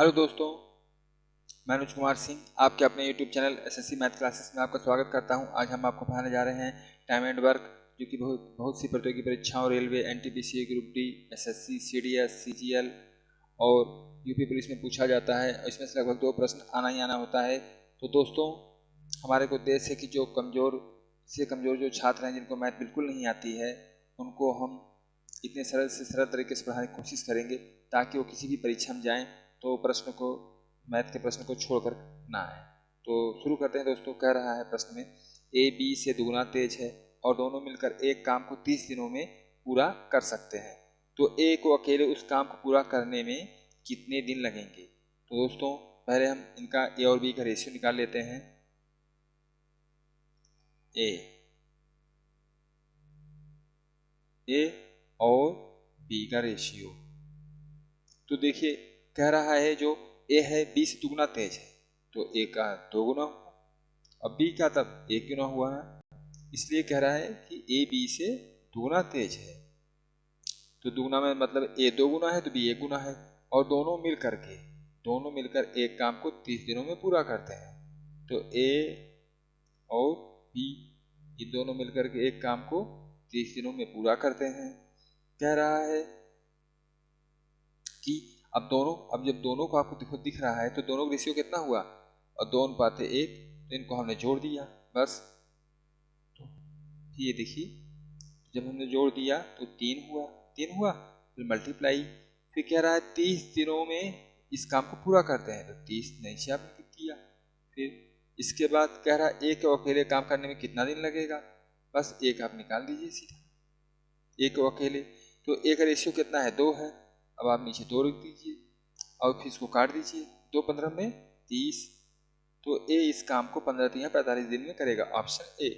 Hello दोस्तों, मैं अनुज कुमार सिंह आपके अपने YouTube channel SSC math classes में आपका स्वागत करता हूं। आज हम आपको पढ़ाने जा रहे हैं टाइम एंड वर्क, जो कि बहुत सी प्रतियोगी परीक्षाओं, railway, NTPC, group D, SSC, CDS, CGL और यूपी पुलिस में पूछा जाता है। इसमें से लगभग 2 प्रश्न आना ही आना होता है। तो दोस्तों, हमारे को उद्देश्य है कि जो कमज़ोर से कमज़ोर जो छात्र हैं, जिनको मैथ बिल्कुल नहीं आती है, उनको हम इतने सरल से सरल तरीके से पढ़ाने की कोशिश करेंगे ताकि वो किसी भी परीक्षा में जाएं तो मैथ के प्रश्न को छोड़कर ना आए। तो शुरू करते हैं दोस्तों। कह रहा है प्रश्न में, ए बी से दुगना तेज है और दोनों मिलकर एक काम को 30 दिनों में पूरा कर सकते हैं, तो ए को अकेले उस काम को पूरा करने में कितने दिन लगेंगे। तो दोस्तों, पहले हम इनका ए और बी का रेशियो निकाल लेते हैं। ए और बी का रेशियो, तो देखिए कह रहा है जो ए है बी से दुगना तेज है, तो ए का 2 गुना हुआ, अब बी का तब 1 गुना हुआ है, इसलिए कह रहा है कि ए बी से दुगना तेज है। तो दुगना में मतलब ए 2 गुना है तो बी 1 गुना है, और दोनों मिलकर एक काम को 30 दिनों में पूरा करते हैं। तो ए और बी ये दोनों मिलकर के एक काम को 30 दिनों में पूरा करते हैं। कह रहा है कि अब जब दोनों को आपको दिख रहा है तो दोनों का रेशियो कितना हुआ, और 2:1, तो इनको हमने जोड़ दिया बस। तो ये देखिए, जब हमने जोड़ दिया तो 3 हुआ, फिर मल्टीप्लाई, फिर कह रहा है 30 दिनों में इस काम को पूरा करते हैं, तो 30 नीचे आपने किया। फिर इसके बाद कह रहा है एक अकेले काम करने में कितना दिन लगेगा, बस एक आप निकाल दीजिए सीधा, एक अकेले। तो एक का रेशियो कितना है, 2 है, अब आप नीचे 2 रख दीजिए और फिर इसको काट दीजिए, 2 15 में 30, तो ए इस काम को 15 या 45 दिन में करेगा, ऑप्शन ए।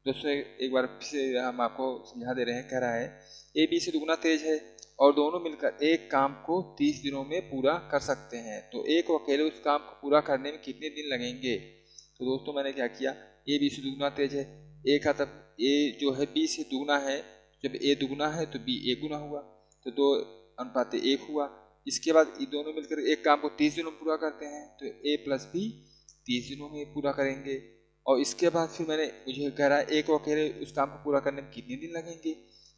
दोस्तों एक बार फिर से हम आपको समझा दे रहे हैं। कह रहा है ए बी से दुगना तेज है और दोनों मिलकर एक काम को 30 दिनों में पूरा कर सकते हैं, तो ए को अकेले उस काम को पूरा करने में कितने दिन लगेंगे। तो दोस्तों मैंने क्या किया, ए बी से दुगना तेज है, ए का तब ए जो है बी से दुगना है, जब ए दुगना है तो बी 1 गुना हुआ, तो 2:1 हुआ। इसके बाद ये दोनों मिलकर एक काम को 30 दिनों में पूरा करते हैं, तो ए प्लस बी 30 दिनों में पूरा करेंगे। और इसके बाद फिर मुझे कह रहा है ए को अकेले उस काम को पूरा करने में कितने दिन लगेंगे।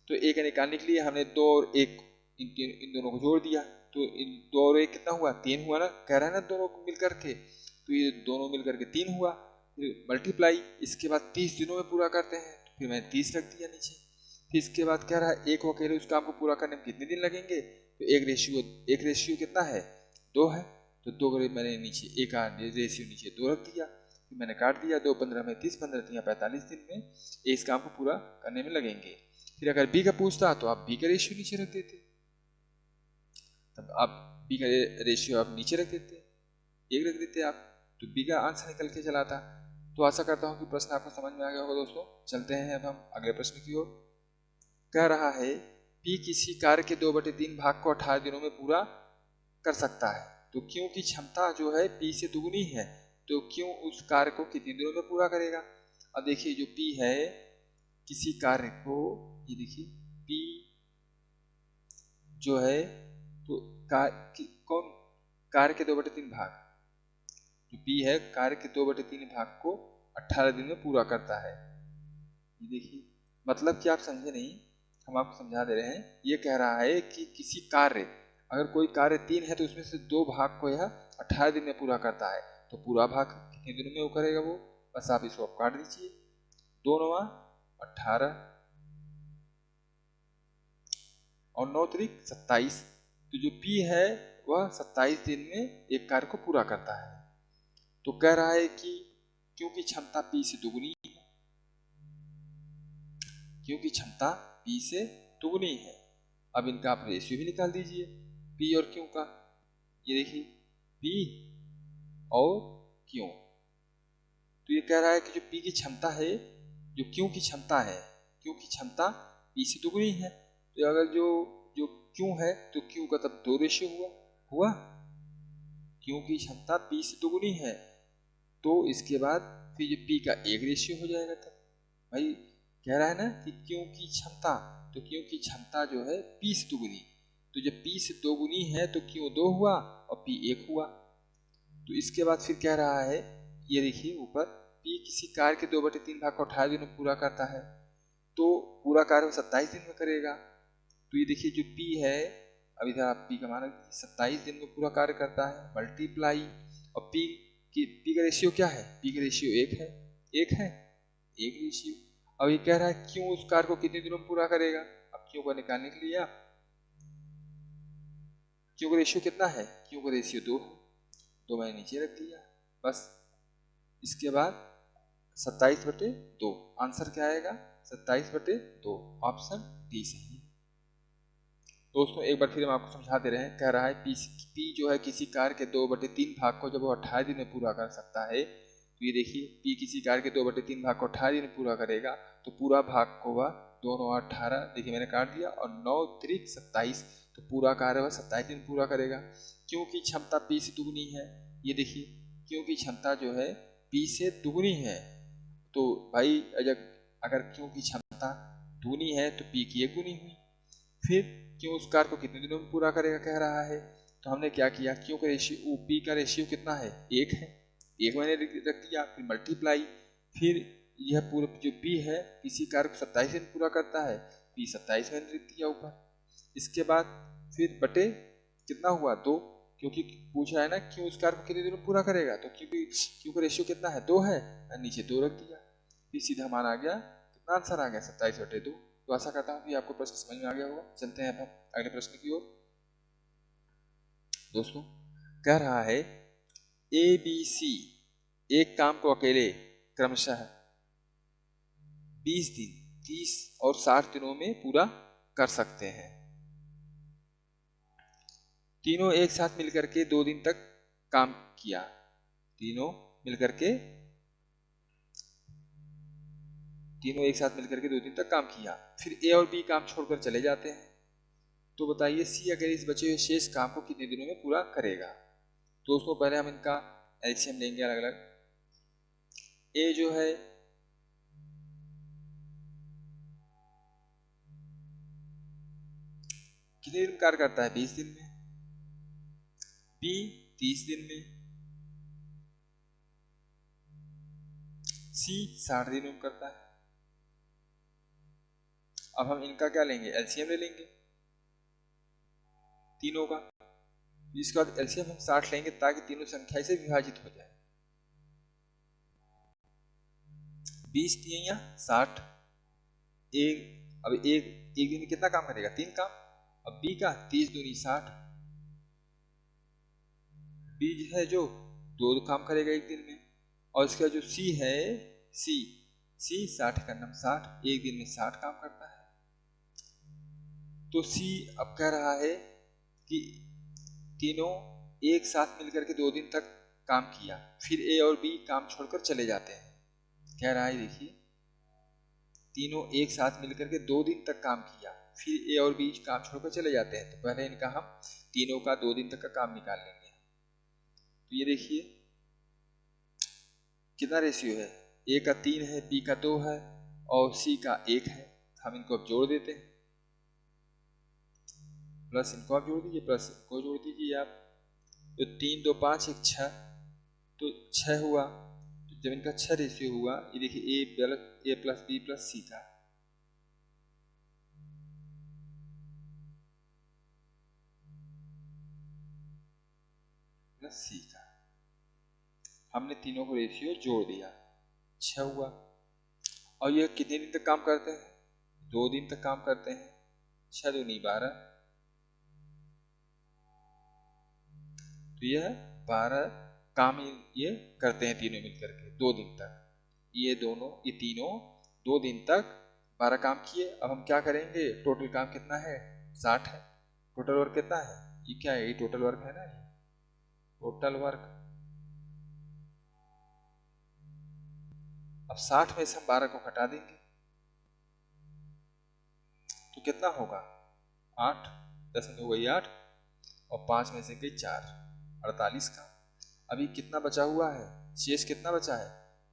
तो ए का निकालने के लिए हमने 2 और 1 इन दोनों को जोड़ दिया, तो इन 2 और 1 कितना हुआ, 3 हुआ ना, कह रहा है ना दोनों को मिलकर के, तो ये दोनों मिलकर के 3 हुआ, फिर मल्टीप्लाई, इसके बाद 30 दिनों में पूरा करते हैं, तो फिर मैंने 30 रख दिया नीचे। फिर इसके बाद कह रहा है एक को अकेले उस काम को पूरा करने में कितने दिन लगेंगे, तो एक रेशियो कितना है, 2 है, तो 2 मैंने नीचे एक रेशियो नीचे 2 रख दिया, फिर मैंने काट दिया, 2 15 में 30, 15 45 दिन में इस काम को पूरा करने में लगेंगे। फिर अगर बी का पूछता तो आप बी का रेशियो नीचे रख देते, तब आप बी का रेशियो आप नीचे रख देते, 1 रख देते आप, तो बी का आंसर निकल के चला था। तो आशा करता हूँ कि प्रश्न आपको समझ में आ गया होगा दोस्तों। चलते हैं अब हम अगले प्रश्न की ओर। कह रहा है P किसी कार्य के 2/3 भाग को 18 दिनों में पूरा कर सकता है, तो क्यों की क्षमता जो है P से दुगनी है, तो क्यों उस कार्य को कितने दिनों में पूरा करेगा। अब देखिए जो P है किसी कार्य को, ये देखिए P जो है तो कौन कार्य के 2/3 भाग, जो P है कार्य के 2/3 भाग को 18 दिन में पूरा करता है। ये देखिए मतलब कि आप समझे नहीं, हम आपको समझा दे रहे हैं। ये कह रहा है कि किसी कार्य, अगर कोई कार्य 3 है तो उसमें से 2 भाग को यह 18 दिन में पूरा करता है, तो पूरा भाग कितने दिनों में वो करेगा, वो बस आप इसको काट दीजिए, 2 9 18 और 9 3 27, तो जो P है वह 27 दिन में एक कार्य को पूरा करता है। तो कह रहा है कि क्योंकि क्षमता P से दुगनी है, क्योंकि क्षमता P से दुगनी है, अब इनका आप रेशियो भी निकाल दीजिए P और Q का। ये देखिए P और Q, तो ये कह रहा है कि जो P की क्षमता है, जो Q की क्षमता है, Q की क्षमता P से दुगनी है, तो अगर जो Q है तो Q का तब 2 रेशियो हुआ, Q की क्षमता P से दुगनी है, तो इसके बाद फिर जो P का 1 रेशियो हो जाएगा। तब भाई कह रहा है ना कि Q की क्षमता, तो Q की क्षमता जो है P से दुगनी, तो जब P से 2 गुनी है तो Q 2 हुआ और P 1 हुआ। तो इसके बाद फिर कह रहा है, ये देखिए ऊपर, P किसी कार्य के 2/3 भाग को 28 दिन में पूरा करता है, तो पूरा कार्य वो 27 दिन में करेगा। तो ये देखिए जो P है, अब इधर आप P का मान 27 दिन में पूरा कार्य करता है, मल्टीप्लाई, और P का रेशियो क्या है? P का रेशियो 1 है, 1 रेशियो। अब ये कह रहा है क्यों उस कार्य को कितने दिनों में पूरा करेगा। अब क्यों को निकालने के लिए आप क्यों का रेशियो कितना है? क्यों का रेशियो 2 है, 2 मैंने नीचे रख दिया बस। इसके बाद 27/2, आंसर क्या आएगा? 27/2, ऑप्शन डी सही है। दोस्तों एक बार फिर हम आपको समझा दे रहे हैं, कह रहा है P जो है किसी कार्य के 2/3 भाग को जब वो 28 दिन में पूरा कर सकता है, तो ये देखिए P किसी कार्य के 2/3 भाग को 28 दिन में पूरा करेगा, तो पूरा भाग को वह 2 9 18, देखिए मैंने काट दिया, और 9 त्रिक 27, तो पूरा कार्य वह 27 दिन पूरा करेगा। क्योंकि क्षमता P से दुगनी है, ये देखिए क्योंकि क्षमता जो है P से दुगनी है, तो भाई अगर क्यों की क्षमता दुगनी है तो P की 1 गुनी हुई। फिर क्यों उस कार्य को कितने दिनों में पूरा करेगा कह रहा है, तो हमने क्या किया, क्यों का रेशियो, P का रेशियो कितना है? 1 है, 1 मैंने रख दिया, फिर मल्टीप्लाई, फिर यह पूरा जो P है किसी कार्य को 27 दिन पूरा करता है, P 27 मैंने लिख दिया ऊपर। इसके बाद फिर बटे कितना हुआ? 2, क्योंकि पूछा है ना क्यों उस कार्य को कितने दिनों में पूरा करेगा, तो क्योंकि क्यों का रेशियो कितना है? 2 है, नीचे 2 रख दिया, फिर सीधा मान आ गया, कितना आंसर आ गया? 27/2। तो आशा करता हूँ कि आपको प्रश्न समझ में आ गया होगा। चलते हैं अब हम अगले प्रश्न की ओर। दोस्तों कह रहा है ABC एक काम को अकेले क्रमशः 20 दिन, 30 और 60 दिनों में पूरा कर सकते हैं। तीनों एक साथ मिलकर के 2 दिन तक काम किया, तीनों एक साथ मिलकर के 2 दिन तक काम किया, फिर A और B काम छोड़कर चले जाते हैं। तो बताइए C अगर इस बचे हुए शेष काम को कितने दिनों में पूरा करेगा। दोस्तों पहले हम इनका एलसीएम लेंगे अलग अलग। A जो है कितने दिन कार्य करता है? 20 दिन में। B 30 दिन में। C 60 दिनों में करता है। अब हम इनका क्या लेंगे? एलसीएम ले लेंगे तीनों का। इसके बाद एलसीएम हम 60 लेंगे ताकि तीनों संख्या से विभाजित हो जाए। 20 दिए या 60, अब एक दिन में कितना काम करेगा? 3 काम। अब B का 30 दूनी 60, B है जो 2 काम करेगा एक दिन में, और इसका जो C है C 60 का नाम 60, एक दिन में 60 काम करता है। तो C अब कह रहा है कि तीनों एक साथ मिलकर के 2 दिन तक काम किया, फिर A और B काम छोड़कर चले जाते हैं। कह रहा है देखिए तीनों एक साथ मिलकर के 2 दिन तक काम किया, फिर A और B काम छोड़कर चले जाते हैं। तो पहले इनका हम तीनों का 2 दिन तक का काम निकाल लेंगे। तो ये देखिए कितना रेशियो है? A का 3 है, B का 2 है और C का 1 है। हम इनको अब जोड़ देते हैं, प्लस इनको आप जोड़ दीजिए, प्लस इनको जोड़ दीजिए आप। तो 3 2 5 1 6, तो 6 हुआ। तो जब इनका 6 रेशियो हुआ, ये देखिए A plus B plus C का, प्लस C का, हमने तीनों को रेशियो जोड़ दिया, 6 हुआ। और ये कितने दिन तक काम करते हैं? 2 दिन तक काम करते हैं। 6 दूनी 12, तो यह 12 काम ये करते हैं तीनों मिलकर के 2 दिन तक। ये तीनों 2 दिन तक 12 काम किए। अब हम क्या करेंगे? टोटल काम कितना है? 60 है। टोटल वर्क कितना है? ये क्या है? ये टोटल वर्क है ना, ये टोटल वर्क। अब 60 में से हम 12 को घटा देंगे तो कितना होगा? 8, 10 में हो गई 8 और 5 में से गई 4, 48 का। अभी कितना बचा हुआ है? शेष कितना बचा है?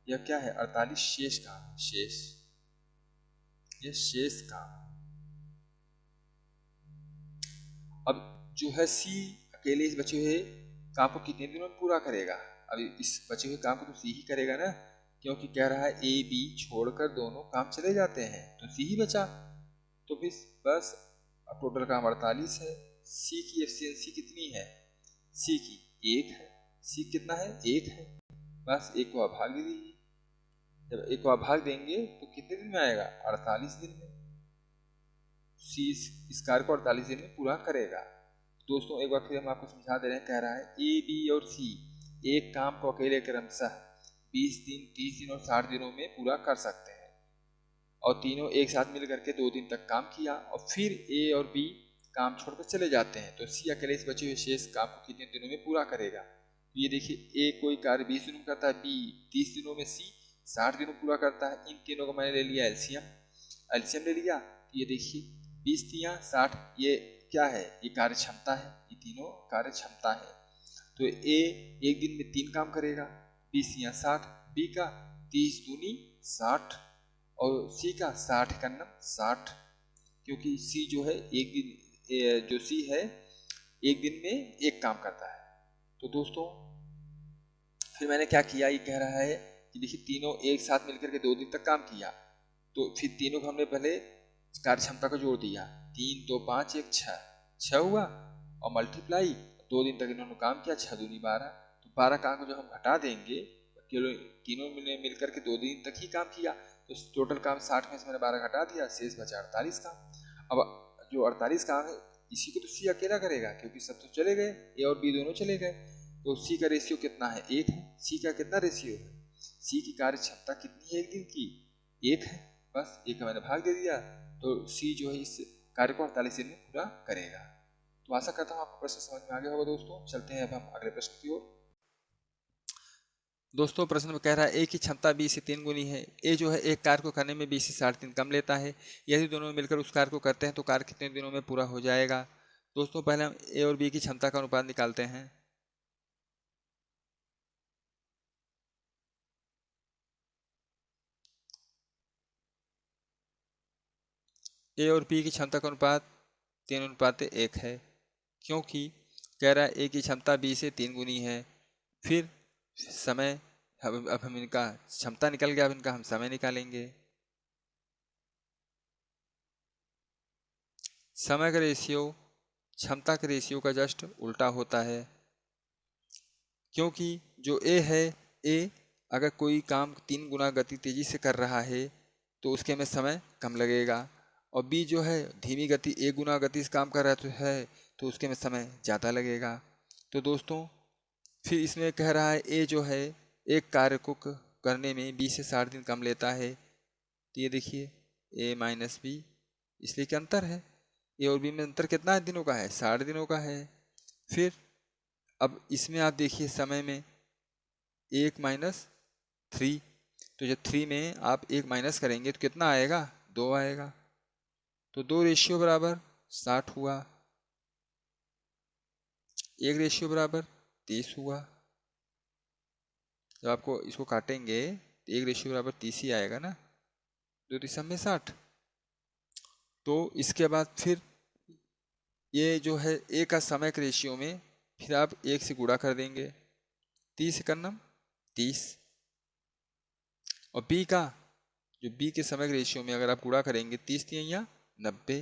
यह क्या है? 48 शेष काम, शेष, ये शेष काम। अब जो है सी अकेले इस बचे हुए काम को कितने दिनों में पूरा करेगा? अभी इस बचे हुए काम को तो सी ही करेगा ना, क्योंकि कह रहा है ए बी छोड़कर दोनों काम चले जाते हैं, तो सी ही बचा। तो फिर बस टोटल काम 48 है। सी की एफिशिएंसी कितनी है? सी की 1 है। सी कितना है? 1 है। बस एक को आप भाग दे दीजिए। जब एक को आप भाग देंगे तो कितने दिन में आएगा? 48 दिन में। सी इस कार्य को 48 दिन में पूरा करेगा। दोस्तों एक बार फिर हम आपको समझा दे रहे हैं। कह रहा है ए बी और सी एक काम को अकेले क्रमशः 20 दिन 30 दिन और 60 दिनों में पूरा कर सकते हैं, और तीनों एक साथ मिल करके 2 दिन तक काम किया और फिर ए और बी काम छोड़कर चले जाते हैं, तो सी अकेले इस बचे हुए शेष काम को कितने दिनों में पूरा करेगा? तो ये देखिए, ए कोई कार्य 20 दिनों में करता है, बी 30 दिनों में, सी 60 दिनों पूरा करता है। इन तीनों को मैंने ले लिया एलसीएम, एलसीएम ले लिया। तो ये देखिए 20 तिया 60, ये क्या है? ये कार्य क्षमता है, ये तीनों कार्य क्षमता है। तो ए एक दिन में 3 काम करेगा, 20 तिया 60, बी का 30 दूनी 60 और सी का 60 कन्नम 60, क्योंकि सी जो है एक दिन, जो सी है एक दिन में एक काम करता है। तो दोस्तों फिर मैंने क्या किया, ये कह रहा है कि देखिए तीनों एक साथ मिलकर के 2 दिन तक काम किया, तो फिर तीनों को हमने पहले कार्य क्षमता को जोड़ दिया। 3 2 5 1 6 हुआ, और मल्टीप्लाई 2 दिन तक इन्होंने काम किया, 6 दूनी 12। तो 12 काम को जब हम घटा देंगे, तीनों ने मिलकर के 2 दिन तक ही काम किया, तो टोटल काम 60 में से मैंने 12 घटा दिया, शेष बचा 48 काम। अब जो 48 काम है इसी को तो सी अकेला करेगा, क्योंकि सब तो चले गए, ए और बी दोनों चले गए। तो सी का रेशियो कितना है? 1 है। सी का कितना रेशियो है? सी की कार्य क्षमता कितनी है एक दिन की? 1 है। बस एक का मैंने भाग दे दिया, तो सी जो है इस कार्य को 48 दिन में पूरा करेगा। तो आशा करता हूँ आपको प्रश्न समझ में आ गया होगा। दोस्तों चलते हैं अब हम अगले प्रश्न की ओर। दोस्तों प्रश्न में कह रहा है ए की क्षमता बी से 3 गुनी है। ए जो है एक कार्य को करने में बी से 60 दिन कम लेता है। यदि दोनों मिलकर उस कार्य को करते हैं तो कार्य कितने दिनों में पूरा हो जाएगा? दोस्तों पहले हम ए और बी की क्षमता का अनुपात निकालते हैं। ए और बी की क्षमता का अनुपात 3:1 है, क्योंकि कह रहा है ए की क्षमता बी से 3 गुनी है। फिर समय, अब हम इनका क्षमता निकल गया, अब इनका हम समय निकालेंगे। समय का रेशियो क्षमता के रेशियो का जस्ट उल्टा होता है, क्योंकि जो ए है, ए अगर कोई काम 3 गुना गति तेजी से कर रहा है तो उसके में समय कम लगेगा, और बी जो है धीमी गति 1 गुना गति से काम कर रहा है तो उसके में समय ज़्यादा लगेगा। तो दोस्तों फिर इसमें कह रहा है ए जो है एक कार्य को करने में बी से 60 दिन कम लेता है। तो ये देखिए ए माइनस बी, इसलिए कि अंतर है, ए और बी में अंतर कितना दिनों का है? 60 दिनों का है। फिर अब इसमें आप देखिए समय में 1 माइनस 3, तो जब 3 में आप 1 माइनस करेंगे तो कितना आएगा? 2 आएगा। तो 2 रेशियो बराबर 60 हुआ, 1 रेशियो बराबर 30 हुआ। जब आपको इसको काटेंगे तो 1 रेशियो बराबर 30 ही आएगा ना, 2 दिशा में 60। तो इसके बाद फिर ये जो है ए का समय के रेशियो में फिर आप 1 से गुणा कर देंगे, 30 कन्नम 30, और बी का जो बी के समय के रेशियो में अगर आप गुणा करेंगे 30 या 90।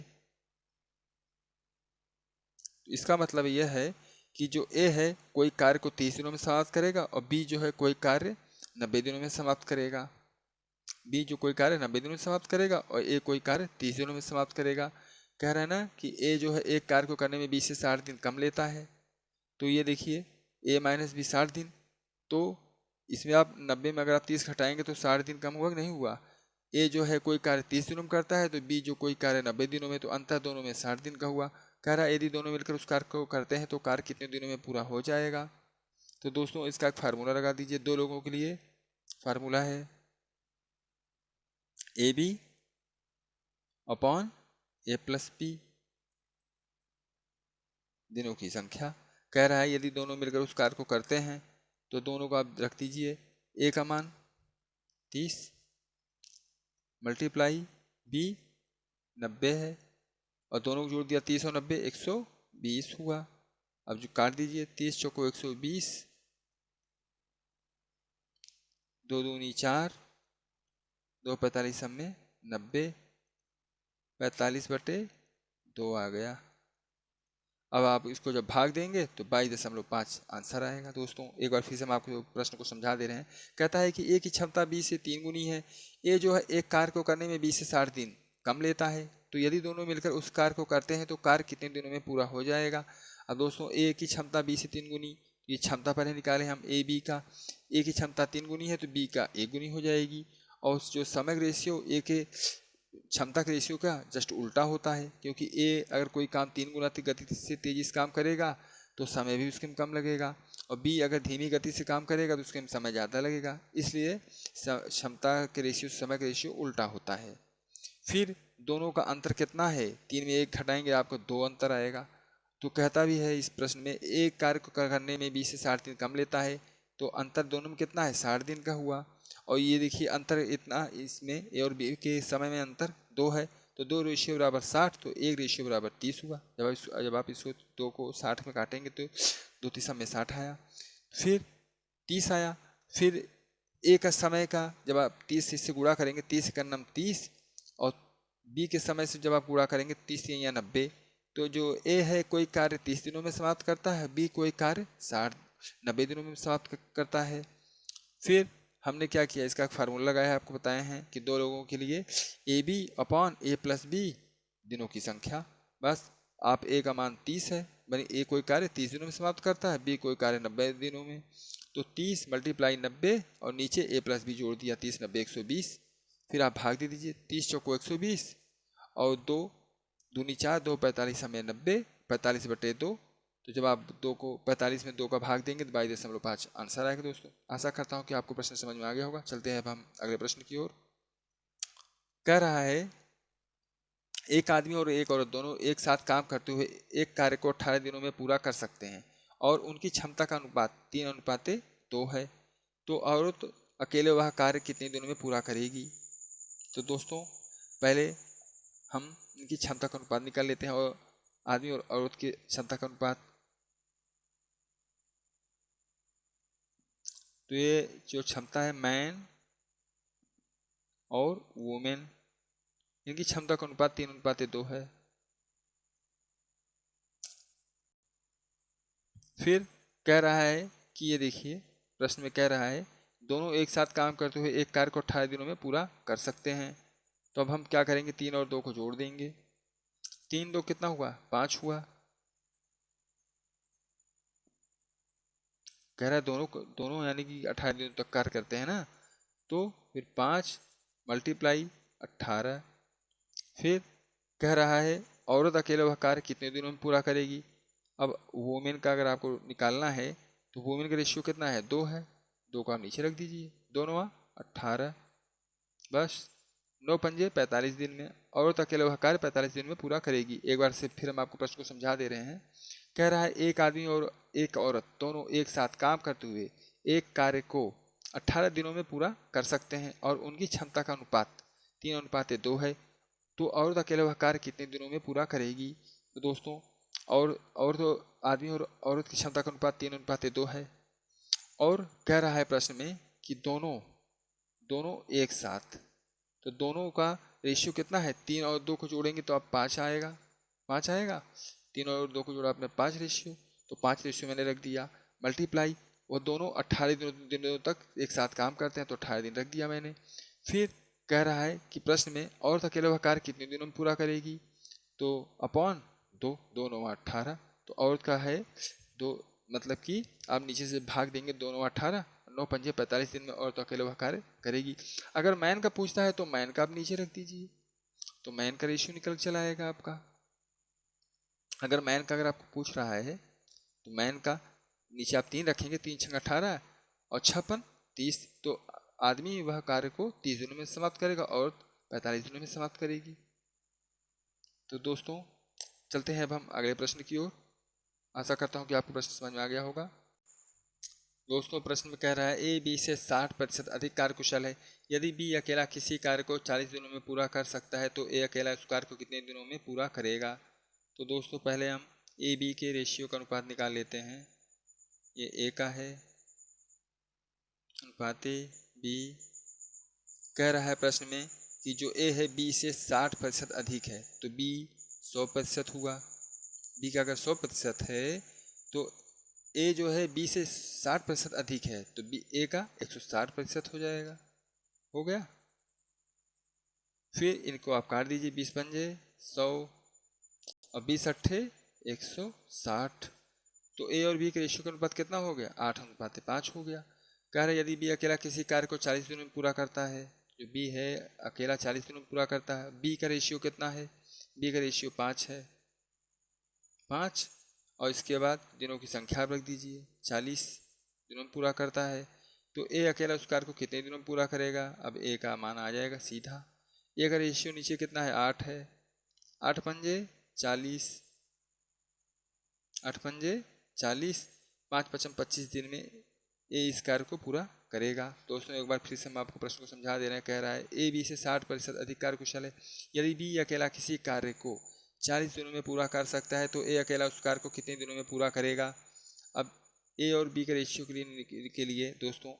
तो इसका मतलब यह है कि जो ए है कोई कार्य को 30 दिनों में समाप्त करेगा, और बी जो है कोई कार्य 90 दिनों में समाप्त करेगा। बी जो कोई कार्य 90 दिनों में समाप्त करेगा और ए कोई कार्य 30 दिनों में समाप्त करेगा। कह रहा है ना कि ए जो है एक कार्य को करने में 20 से 60 दिन कम लेता है। तो ये देखिए ए माइनस बी 60 दिन, तो इसमें आप 90 में अगर आप 30 घटाएंगे तो 60 दिन कम हुआ कि नहीं हुआ? ए जो है कोई कार्य 30 दिनों में करता है, तो बी जो कोई कार्य 90 दिनों में, तो अंतर दोनों में 60 दिन का हुआ। कह रहा है यदि दोनों मिलकर उस कार्य को करते हैं तो कार्य कितने दिनों में पूरा हो जाएगा? तो दोस्तों इसका एक फार्मूला लगा दीजिए। 2 लोगों के लिए फार्मूला है a b upon a plus b, दिनों की संख्या। कह रहा है यदि दोनों मिलकर उस कार्य को करते हैं तो दोनों को आप रख दीजिए। ए का मान 30 मल्टीप्लाई बी 90 है, और दोनों को जोड़ दिया 30 और 90 120, 20 हुआ। अब जो काट दीजिए, 30 चौको 120, 2 दूनी 4, 2 45 में 90, 45/2 आ गया। अब आप इसको जब भाग देंगे तो 22.5 आंसर आएगा। दोस्तों एक बार फिर से हम आपको प्रश्न को समझा दे रहे हैं। कहता है कि ए की क्षमता 20 से 3 गुनी है। ए जो है एक कार्य को करने में 20 से 60 दिन कम लेता है, तो यदि दोनों मिलकर उस कार्य को करते हैं तो कार्य कितने दिनों में पूरा हो जाएगा। अब दोस्तों ए की क्षमता 20 से 3 गुनी, ये क्षमता पहले निकाले हम ए बी का। ए की क्षमता 3 गुनी है तो बी का 1 गुनी हो जाएगी। और जो समय रेशियो ए के क्षमता के रेशियो का जस्ट उल्टा होता है, क्योंकि ए अगर कोई काम 3 गुना गति से तेजी से काम करेगा तो समय भी उसके में कम लगेगा, और बी अगर धीमी गति से काम करेगा तो उसके में समय ज़्यादा लगेगा। इसलिए क्षमता के रेशियो समय का रेशियो उल्टा होता है। फिर दोनों का अंतर कितना है, 3 में 1 घटाएंगे आपको 2 अंतर आएगा। तो कहता भी है इस प्रश्न में एक कार्य को करने में 20 से 60 दिन कम लेता है, तो अंतर दोनों में कितना है, 60 दिन का हुआ। और ये देखिए अंतर इतना, इसमें ए और बी के समय में अंतर 2 है, तो 2 रेशियो बराबर 60, तो 1 रेशियो बराबर 30 हुआ। जब आप इसको 2 को 60 में काटेंगे तो 2 तीसा में 60 आया, फिर 30 आया। फिर ए का समय का जब आप 30 से गुणा करेंगे, 30 का नाम 30, और बी के समय से जब आप गुणा करेंगे 30 या 90, तो जो ए है कोई कार्य 30 दिनों में समाप्त करता है, बी कोई कार्य 90 दिनों में समाप्त करता है। फिर हमने क्या किया, इसका फार्मूला लगाया है, आपको बताए हैं कि दो लोगों के लिए a b upon a plus b दिनों की संख्या। बस आप ए का मान 30 है, बनी ए कोई कार्य 30 दिनों में समाप्त करता है, बी कोई कार्य 90 दिनों में, तो 30 × 90 और नीचे ए प्लस बी जोड़ दिया, 30 90 120। फिर आप भाग दे दीजिए, 30 चौको 120 और 2 दूनी 4, 2 45 हमें 90, 45/2। तो जब आप 2 को 45 में 2 का भाग देंगे तो 22.5 आंसर आएगा। दोस्तों आशा करता हूँ कि आपको प्रश्न समझ में आ गया होगा। चलते हैं अब हम अगले प्रश्न की ओर। कह रहा है एक आदमी और एक औरत दोनों एक साथ काम करते हुए एक कार्य को 18 दिनों में पूरा कर सकते हैं और उनकी क्षमता का अनुपात 3:2 है, तो औरत अकेले वह कार्य कितने दिनों में पूरा करेगी। तो दोस्तों पहले हम इनकी क्षमता का अनुपात निकाल लेते हैं, और आदमी और औरत की क्षमता का अनुपात, तो ये जो क्षमता है मैन और वुमेन, इनकी क्षमता का अनुपात 3:2 है। फिर कह रहा है कि ये देखिए प्रश्न में कह रहा है दोनों एक साथ काम करते हुए एक कार्य को 18 दिनों में पूरा कर सकते हैं। तो अब हम क्या करेंगे, 3 और 2 को जोड़ देंगे। 3 2 कितना हुआ, 5 हुआ। कह रहा है दोनों यानी कि 18 दिनों तक कार्य करते हैं ना, तो फिर 5 × 18। फिर कह रहा है औरत अकेले वह कार्य कितने दिनों में पूरा करेगी। अब वुमेन का अगर आपको निकालना है तो वुमेन का रेशियो कितना है, 2 है, 2 को आप नीचे रख दीजिए, 2 9 18, बस 9 पंजे 45 दिन में औरत अकेले वह कार्य 45 दिन में पूरा करेगी। एक बार से फिर हम आपको प्रश्न को समझा दे रहे हैं। कह रहा है एक आदमी और एक औरत दोनों एक साथ काम करते हुए एक कार्य को 18 दिनों में पूरा कर सकते हैं और उनकी क्षमता का अनुपात 3:2 है, तो औरत अकेले वह कार्य कितने दिनों में पूरा करेगी। तो दोस्तों और तो आदमी और औरत की क्षमता का अनुपात 3:2 है, और कह रहा है प्रश्न में कि दोनों एक साथ, तो दोनों का रेशियो कितना है, 3 और 2 को जोड़ेंगे तो अब 5 आएगा, 5 आएगा। 3 और 2 को जोड़ा आपने 5 रेशियो, तो 5 रेशियो मैंने रख दिया, मल्टीप्लाई, वो दोनों 18 दिनों तक एक साथ काम करते हैं तो 18 दिन रख दिया मैंने। फिर कह रहा है कि प्रश्न में औरत अकेले वह कार्य कितने दिनों में पूरा करेगी, तो अपॉन 2, 2 9 18, तो औरत का है 2, मतलब कि आप नीचे से भाग देंगे, 2 9 18, 9 पंजे 45 दिन में औरत अकेले वह कार्य करेगी। अगर मैन का पूछता है तो मैन का आप नीचे रख दीजिए, तो मैन का रेशियो निकल चला आएगा आपका। अगर मैन का अगर आपको पूछ रहा है तो मैन का नीचे आप 3 रखेंगे, 3 × 18 और 56 30, तो आदमी वह कार्य को 30 दिनों में समाप्त करेगा, औरत 45 दिनों में समाप्त करेगी। तो दोस्तों चलते हैं अब हम अगले प्रश्न की ओर। आशा करता हूँ कि आपको प्रश्न समझ में आ गया होगा। दोस्तों प्रश्न में कह रहा है ए बी से 60% अधिक कार्यकुशल है। यदि बी अकेला किसी कार्य को 40 दिनों में पूरा कर सकता है तो ए अकेला उस कार्य को कितने दिनों में पूरा करेगा। तो दोस्तों पहले हम ए बी के रेशियो का अनुपात निकाल लेते हैं। ये ए का है, अनुपात ए बी। कह रहा है प्रश्न में कि जो ए है बी से 60% अधिक है, तो बी 100% हुआ। बी का अगर 100% है तो ए जो है बी से 60% अधिक है, तो बी ए का 160% हो जाएगा। हो गया। फिर इनको आप काट दीजिए, 20 पंजे 100 और 20 अट्ठे 160। तो ए और बी के रेशियो का अनुपात कितना हो गया? 8:5 हो गया। कह रहे यदि बी अकेला किसी कार्य को 40 दिनों में पूरा करता है, जो बी है अकेला 40 दिनों में पूरा करता है, बी का रेशियो कितना है? बी का रेशियो 5 है, 5। और इसके बाद दिनों की संख्या रख दीजिए, 40 दिनों में पूरा करता है, तो ए अकेला उस कार्य को कितने दिनों में पूरा करेगा? अब ए का मान आ जाएगा सीधा। ए का रेशियो नीचे कितना है? 8 है, 8 पंजे 40, 8 पंजे 40, 5 पचम 25 दिन में ए इस कार्य को पूरा करेगा। दोस्तों एक बार फिर से हम आपको प्रश्न को समझा दे रहे हैं। कह रहा है ए बी से 60% अधिक कार्यकुशल है। यदि बी अकेला किसी कार्य को 40 दिनों में पूरा कर सकता है, तो ए अकेला उस कार्य को कितने दिनों में पूरा करेगा? अब ए और बी के रेशियो के लिए दोस्तों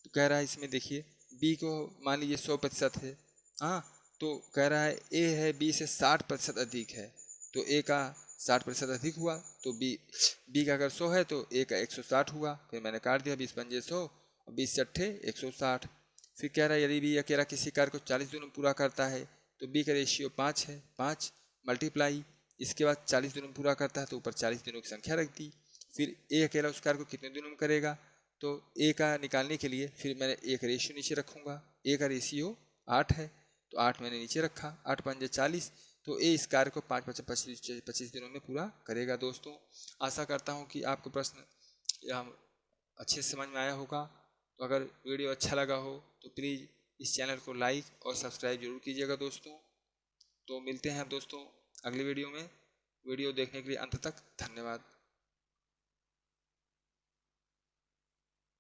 तो कह रहा है इसमें देखिए, बी को मान लीजिए 100% है, हाँ, तो कह रहा है ए है बी से 60% अधिक है, तो ए का 60% अधिक हुआ, तो बी का अगर 100 है तो ए का 160 हुआ। फिर मैंने काट दिया, 20 पंजे 100 और 20 से अट्ठे 160। फिर कह रहा है यदि बी अकेला किसी कार्य को 40 दिनों में पूरा करता है, तो बी का रेशियो 5 है, 5 मल्टीप्लाई, इसके बाद 40 दिनों में पूरा करता है तो ऊपर 40 दिनों की संख्या रख दी। फिर ए अकेला उस कार्य को कितने दिनों में करेगा? तो ए का निकालने के लिए फिर मैंने ए का रेशियो नीचे रखूँगा। ए का रेशियो 8 है, तो 8 मैंने नीचे रखा, 8 पंजे 40, तो ए इस कार्य को 5 पचम 25 दिनों में पूरा करेगा। दोस्तों आशा करता हूँ कि आपको प्रश्न अच्छे से समझ में आया होगा। तो अगर वीडियो अच्छा लगा हो तो प्लीज़ इस चैनल को लाइक और सब्सक्राइब जरूर कीजिएगा दोस्तों। तो मिलते हैं दोस्तों अगली वीडियो में। वीडियो देखने के लिए अंत तक धन्यवाद।